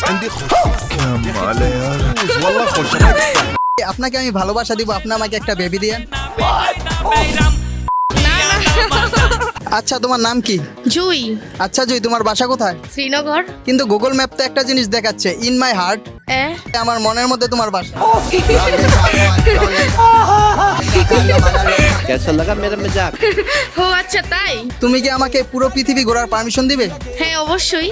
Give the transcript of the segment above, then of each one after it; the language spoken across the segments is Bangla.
عندي خوش على يا والله خوش رقصة আপনাকে আমি ভালোবাসা দিব, আপনি আমাকে একটা বেবি দিয়েন। না না আচ্ছা তোমার নাম কি? জুই, আচ্ছা জুই, তোমার বাসা কোথায়? শ্রীনগর। কিন্তু গুগল ম্যাপ তো একটা জিনিস দেখাচ্ছে, ইন মাই হার্ট। এ আমার মনের মধ্যে তোমার বাসা। कैसा लगा मेरा मजाक? ও আচ্ছা তাই? তুমি কি আমাকে পুরো পৃথিবী ঘোরার পারমিশন দিবে? হ্যাঁ অবশ্যই।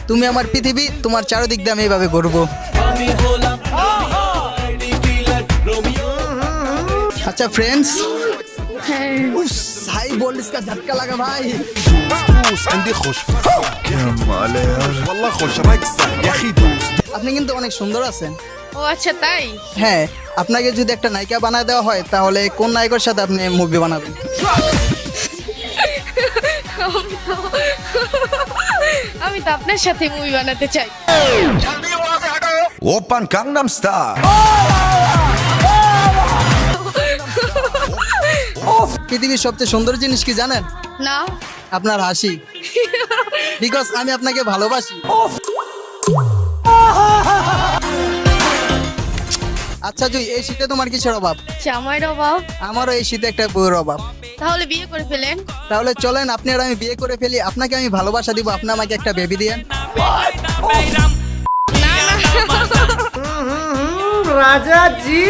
তুমি আমার পৃথিবী, তোমার চারিদিক দিয়ে আমি এইভাবে ঘুরবো। अच्छा फ्रेंड्स, হ্যাঁ हाई बोल्ड इसका झटका लगा भाई। دوس عندي خوش على يا والله خوش رقصة يا اخي دوس আপনি কিন্তু অনেক সুন্দর আছেন। ও আচ্ছা তাই? হ্যাঁ, আপনাকে যদি একটা নায়িকা বানায় দেওয়া হয় তাহলে কোন নায়কের সাথে আপনি মুভি বানাবেন? আমি তো আপনার সাথে মুভি বানাতে চাই। 오빤 강남스타일 পৃথিবীর সবচেয়ে সুন্দর জিনিস কি জানেন? না আপনার হাসি। বিকজ আমি আপনাকে ভালোবাসি। আচ্ছা জুই, এই শীতে তোমার কিসের অভাব? জামাইর অভাব। আমারও এই শীতে একটা বউয়ের অভাব। তাহলে বিয়ে করে ফেলেন। তাহলে চলেন আপনি আর আমি বিয়ে করে ফেলি, আপনাকে আমি ভালোবাসা দিব, আপনি আমাকে একটা বেবি দিয়েন। না না राजा जी